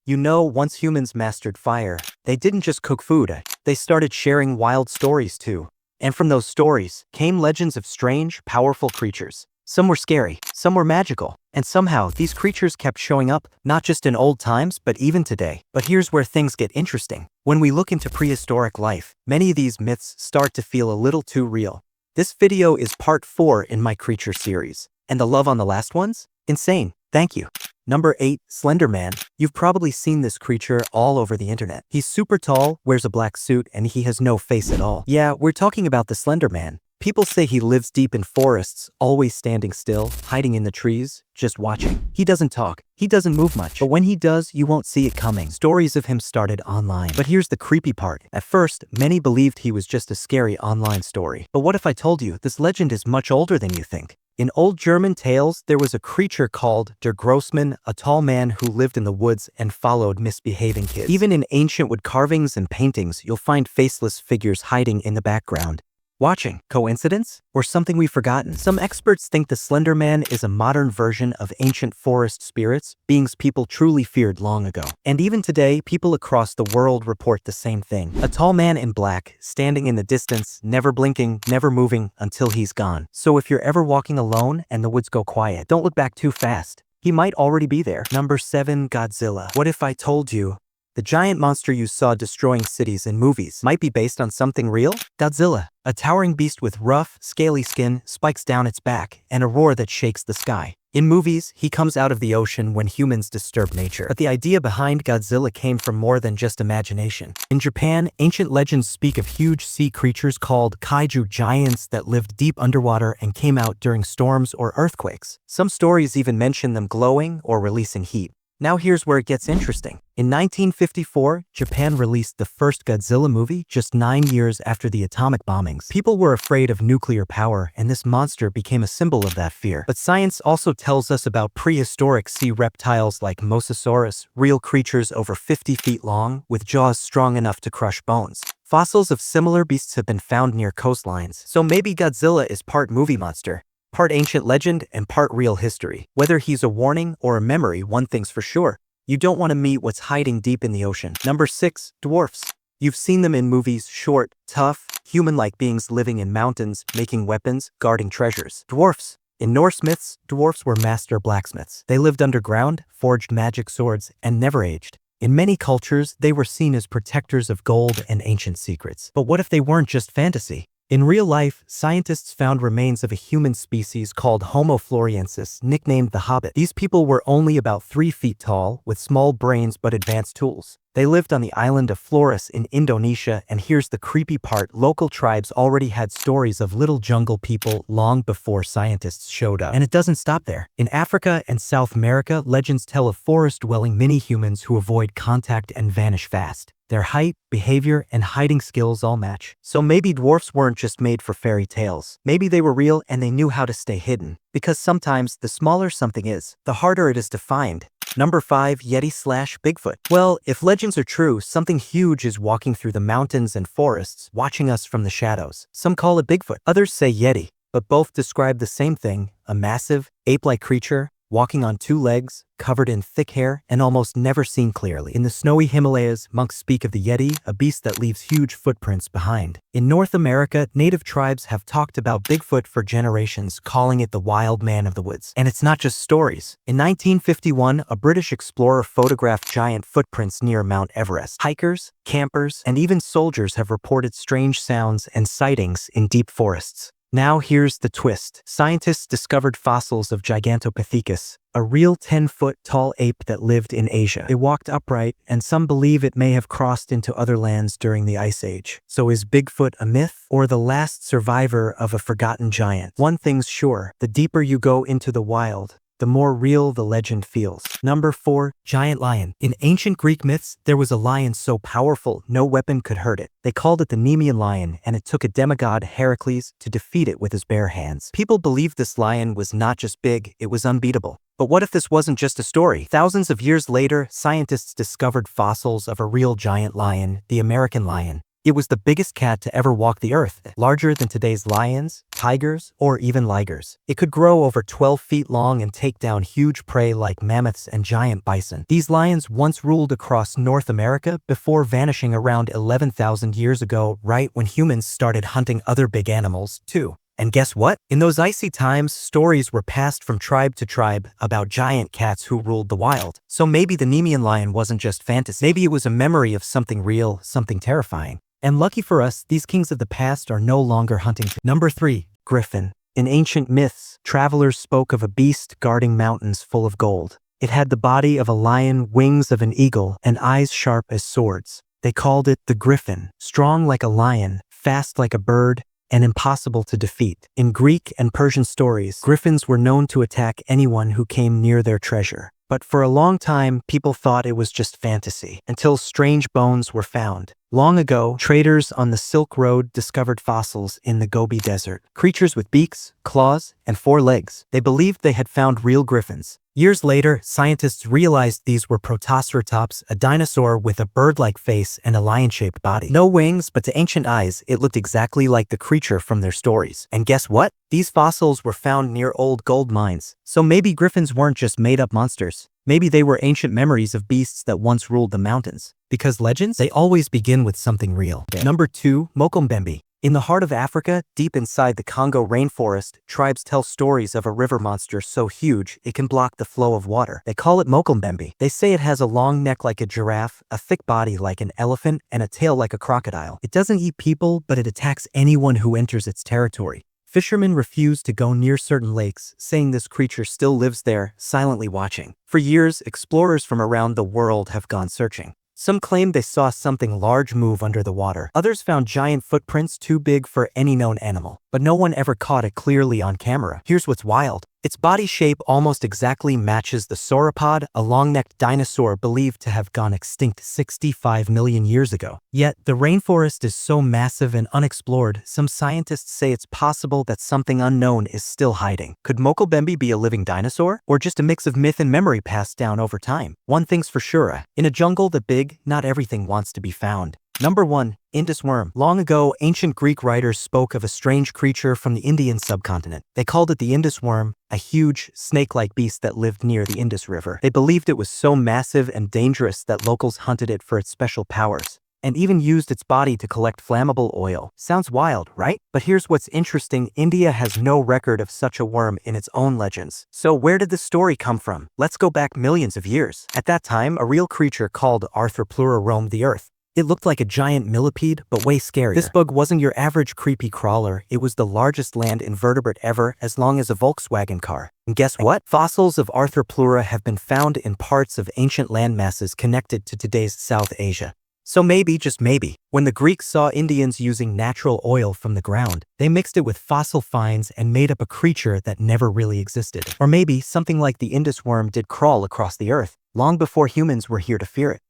You know, once humans mastered fire, they didn't just cook food, they started sharing wild stories too. And from those stories came legends of strange, powerful creatures. Some were scary, some were magical, and somehow these creatures kept showing up, not just in old times, but even today. But here's where things get interesting. When we look into prehistoric life, many of these myths start to feel a little too real. This video is part 4 in my creature series. And the love on the last ones? Insane. Thank you. Number 8, Slender Man. You've probably seen this creature all over the internet. He's super tall, wears a black suit, and he has no face at all. Yeah, we're talking about the Slender Man. People say he lives deep in forests, always standing still, hiding in the trees, just watching. He doesn't talk, he doesn't move much, but when he does, you won't see it coming. Stories of him started online. But here's the creepy part. At first, many believed he was just a scary online story. But what if I told you this legend is much older than you think? In old German tales, there was a creature called Der Grossmann, a tall man who lived in the woods and followed misbehaving kids. Even in ancient wood carvings and paintings, you'll find faceless figures hiding in the background, watching. Coincidence? Or something we've forgotten? Some experts think the Slender Man is a modern version of ancient forest spirits, beings people truly feared long ago. And even today, people across the world report the same thing. A tall man in black, standing in the distance, never blinking, never moving until he's gone. So if you're ever walking alone and the woods go quiet, don't look back too fast. He might already be there. Number 7, Godzilla. What if I told you the giant monster you saw destroying cities in movies might be based on something real? Godzilla, a towering beast with rough, scaly skin, spikes down its back, and a roar that shakes the sky. In movies, he comes out of the ocean when humans disturb nature. But the idea behind Godzilla came from more than just imagination. In Japan, ancient legends speak of huge sea creatures called kaiju giants that lived deep underwater and came out during storms or earthquakes. Some stories even mention them glowing or releasing heat. Now here's where it gets interesting. In 1954, Japan released the first Godzilla movie just 9 years after the atomic bombings. People were afraid of nuclear power, and this monster became a symbol of that fear. But science also tells us about prehistoric sea reptiles like Mosasaurus, real creatures over 50 feet long, with jaws strong enough to crush bones. Fossils of similar beasts have been found near coastlines, so maybe Godzilla is part movie monster, part ancient legend, and part real history. Whether he's a warning or a memory, one thing's for sure: you don't want to meet what's hiding deep in the ocean. Number 6, Dwarfs. You've seen them in movies: short, tough, human-like beings living in mountains, making weapons, guarding treasures. Dwarfs. In Norse myths, dwarfs were master blacksmiths. They lived underground, forged magic swords, and never aged. In many cultures, they were seen as protectors of gold and ancient secrets. But what if they weren't just fantasy? In real life, scientists found remains of a human species called Homo floresiensis, nicknamed the Hobbit. These people were only about 3 feet tall, with small brains but advanced tools. They lived on the island of Flores in Indonesia, and here's the creepy part: local tribes already had stories of little jungle people long before scientists showed up. And it doesn't stop there. In Africa and South America, legends tell of forest-dwelling mini-humans who avoid contact and vanish fast. Their height, behavior, and hiding skills all match. So maybe dwarfs weren't just made for fairy tales. Maybe they were real and they knew how to stay hidden. Because sometimes, the smaller something is, the harder it is to find. Number 5, YetiB Bigfoot. Well, if legends are true, something huge is walking through the mountains and forests, watching us from the shadows. Some call it Bigfoot, others say Yeti, but both describe the same thing: a massive, ape-like creature, walking on 2 legs, covered in thick hair, and almost never seen clearly. In the snowy Himalayas, monks speak of the Yeti, a beast that leaves huge footprints behind. In North America, native tribes have talked about Bigfoot for generations, calling it the wild man of the woods. And it's not just stories. In 1951, a British explorer photographed giant footprints near Mount Everest. Hikers, campers, and even soldiers have reported strange sounds and sightings in deep forests. Now here's the twist. Scientists discovered fossils of Gigantopithecus, a real 10-foot tall ape that lived in Asia. It walked upright, and some believe it may have crossed into other lands during the Ice Age. So is Bigfoot a myth, or the last survivor of a forgotten giant? One thing's sure: the deeper you go into the wild, the more real the legend feels. Number 4, Giant Lion. In ancient Greek myths, there was a lion so powerful no weapon could hurt it. They called it the Nemean lion, and it took a demigod, Heracles, to defeat it with his bare hands. People believed this lion was not just big, it was unbeatable. But what if this wasn't just a story? Thousands of years later, scientists discovered fossils of a real giant lion, the American lion. It was the biggest cat to ever walk the earth, larger than today's lions, tigers, or even ligers. It could grow over 12 feet long and take down huge prey like mammoths and giant bison. These lions once ruled across North America before vanishing around 11,000 years ago, right when humans started hunting other big animals, too. And guess what? In those icy times, stories were passed from tribe to tribe about giant cats who ruled the wild. So maybe the Nemean lion wasn't just fantasy. Maybe it was a memory of something real, something terrifying. And lucky for us, these kings of the past are no longer hunting. Number 3. Griffin. In ancient myths, travelers spoke of a beast guarding mountains full of gold. It had the body of a lion, wings of an eagle, and eyes sharp as swords. They called it the Griffin. Strong like a lion, fast like a bird, and impossible to defeat. In Greek and Persian stories, griffins were known to attack anyone who came near their treasure. But for a long time, people thought it was just fantasy, until strange bones were found. Long ago, traders on the Silk Road discovered fossils in the Gobi Desert. Creatures with beaks, claws, and 4 legs. They believed they had found real griffins. Years later, scientists realized these were Protoceratops, a dinosaur with a bird-like face and a lion-shaped body. No wings, but to ancient eyes, it looked exactly like the creature from their stories. And guess what? These fossils were found near old gold mines. So maybe griffins weren't just made-up monsters. Maybe they were ancient memories of beasts that once ruled the mountains. Because legends, they always begin with something real. Number 2. Mokombembe. In the heart of Africa, deep inside the Congo rainforest, tribes tell stories of a river monster so huge it can block the flow of water. They call it Mokombembe. They say it has a long neck like a giraffe, a thick body like an elephant, and a tail like a crocodile. It doesn't eat people, but it attacks anyone who enters its territory. Fishermen refuse to go near certain lakes, saying this creature still lives there, silently watching. For years, explorers from around the world have gone searching. Some claim they saw something large move under the water. Others found giant footprints too big for any known animal, but no one ever caught it clearly on camera. Here's what's wild. Its body shape almost exactly matches the sauropod, a long-necked dinosaur believed to have gone extinct 65 million years ago. Yet, the rainforest is so massive and unexplored, some scientists say it's possible that something unknown is still hiding. Could Mokombembe be a living dinosaur? Or just a mix of myth and memory passed down over time? One thing's for sure, in a jungle that big, not everything wants to be found. Number 1. Indisworm. Long ago, ancient Greek writers spoke of a strange creature from the Indian subcontinent. They called it the Indisworm, a huge, snake-like beast that lived near the Indus River. They believed it was so massive and dangerous that locals hunted it for its special powers, and even used its body to collect flammable oil. Sounds wild, right? But here's what's interesting. India has no record of such a worm in its own legends. So where did this story come from? Let's go back millions of years. At that time, a real creature called Arthropleura roamed the earth. It looked like a giant millipede, but way scarier. This bug wasn't your average creepy crawler. It was the largest land invertebrate ever, as long as a Volkswagen car. And guess what? Fossils of Arthropleura have been found in parts of ancient landmasses connected to today's South Asia. So maybe, just maybe, when the Greeks saw Indians using natural oil from the ground, they mixed it with fossil finds and made up a creature that never really existed. Or maybe something like the Indusworm did crawl across the earth, long before humans were here to fear it.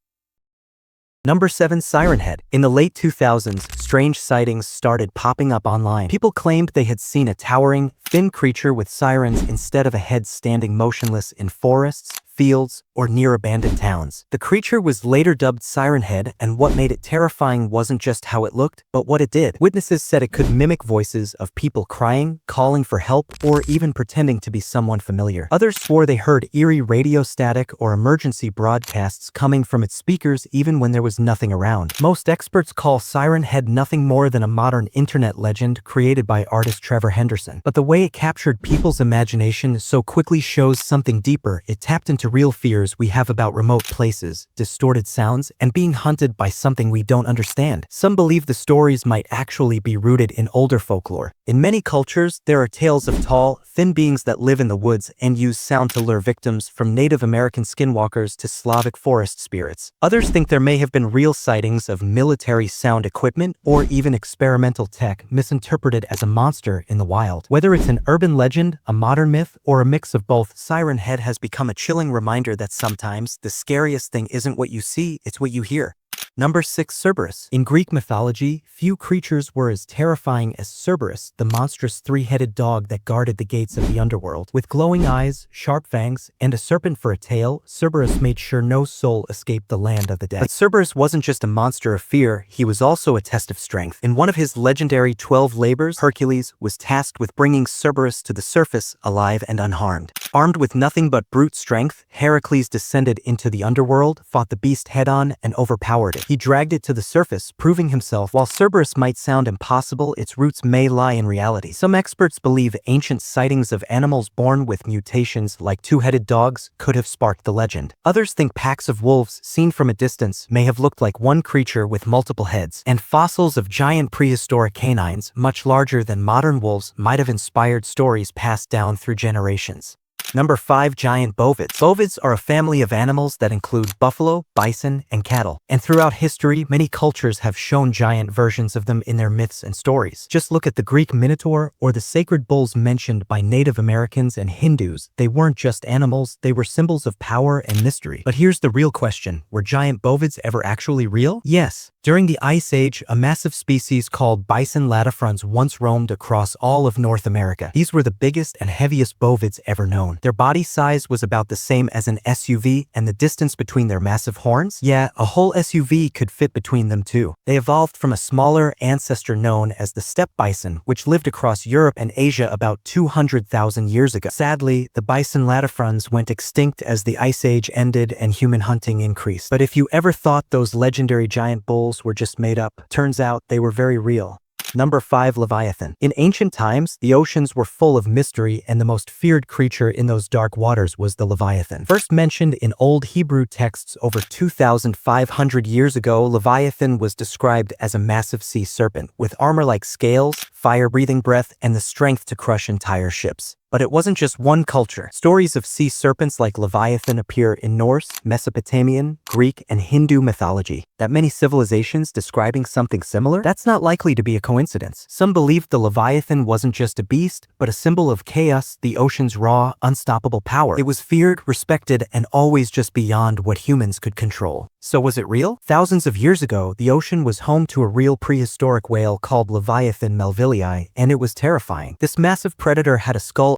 Number 7. Siren Head. In the late 2000s, strange sightings started popping up online. People claimed they had seen a towering, thin creature with sirens instead of a head standing motionless in forests, fields, or near abandoned towns. The creature was later dubbed Siren Head, and what made it terrifying wasn't just how it looked, but what it did. Witnesses said it could mimic voices of people crying, calling for help, or even pretending to be someone familiar. Others swore they heard eerie radio static or emergency broadcasts coming from its speakers even when there was nothing around. Most experts call Siren Head nothing more than a modern internet legend created by artist Trevor Henderson. But the way it captured people's imagination so quickly shows something deeper. It tapped into real fears we have about remote places, distorted sounds, and being hunted by something we don't understand. Some believe the stories might actually be rooted in older folklore. In many cultures, there are tales of tall, thin beings that live in the woods and use sound to lure victims, from Native American skinwalkers to Slavic forest spirits. Others think there may have been real sightings of military sound equipment or even experimental tech misinterpreted as a monster in the wild. Whether it's an urban legend, a modern myth, or a mix of both, Siren Head has become a chilling reminder that sometimes the scariest thing isn't what you see, it's what you hear. Number 6. Cberus. In Greek mythology, few creatures were as terrifying as Cberus, the monstrous three-headed dog that guarded the gates of the underworld. With glowing eyes, sharp fangs, and a serpent for a tail, Cberus made sure no soul escaped the land of the dead. But Cberus wasn't just a monster of fear, he was also a test of strength. In one of his legendary 12 labors, Hercules was tasked with bringing Cberus to the surface alive and unharmed. Armed with nothing but brute strength, Heracles descended into the underworld, fought the beast head-on, and overpowered it. He dragged it to the surface, proving himself. While Cberus might sound impossible, its roots may lie in reality. Some experts believe ancient sightings of animals born with mutations like two-headed dogs could have sparked the legend. Others think packs of wolves, seen from a distance, may have looked like one creature with multiple heads. And fossils of giant prehistoric canines, much larger than modern wolves, might have inspired stories passed down through generations. Number 5. Giant bovids. Bovids are a family of animals that include buffalo, bison, and cattle. And throughout history, many cultures have shown giant versions of them in their myths and stories. Just look at the Greek Minotaur or the sacred bulls mentioned by Native Americans and Hindus. They weren't just animals, they were symbols of power and mystery. But here's the real question. Were giant bovids ever actually real? Yes. During the Ice Age, a massive species called bison latifrons once roamed across all of North America. These were the biggest and heaviest bovids ever known. Their body size was about the same as an SUV, and the distance between their massive horns? Yeah, a whole SUV could fit between them too. They evolved from a smaller ancestor known as the steppe bison, which lived across Europe and Asia about 200,000 years ago. Sadly, the bison latifrons went extinct as the Ice Age ended and human hunting increased. But if you ever thought those legendary giant bulls were just made up, turns out they were very real. Number 5. Leviathan. In ancient times, the oceans were full of mystery, and the most feared creature in those dark waters was the Leviathan. First mentioned in Old Hebrew texts over 2,500 years ago, Leviathan was described as a massive sea serpent with armor like scales, fire-breathing breath, and the strength to crush entire ships. But it wasn't just one culture. Stories of sea serpents like Leviathan appear in Norse, Mesopotamian, Greek, and Hindu mythology. That many civilizations describing something similar? That's not likely to be a coincidence. Some believed the Leviathan wasn't just a beast, but a symbol of chaos, the ocean's raw, unstoppable power. It was feared, respected, and always just beyond what humans could control. So was it real? Thousands of years ago, the ocean was home to a real prehistoric whale called Leviathan melvillei, and it was terrifying. This massive predator had a skull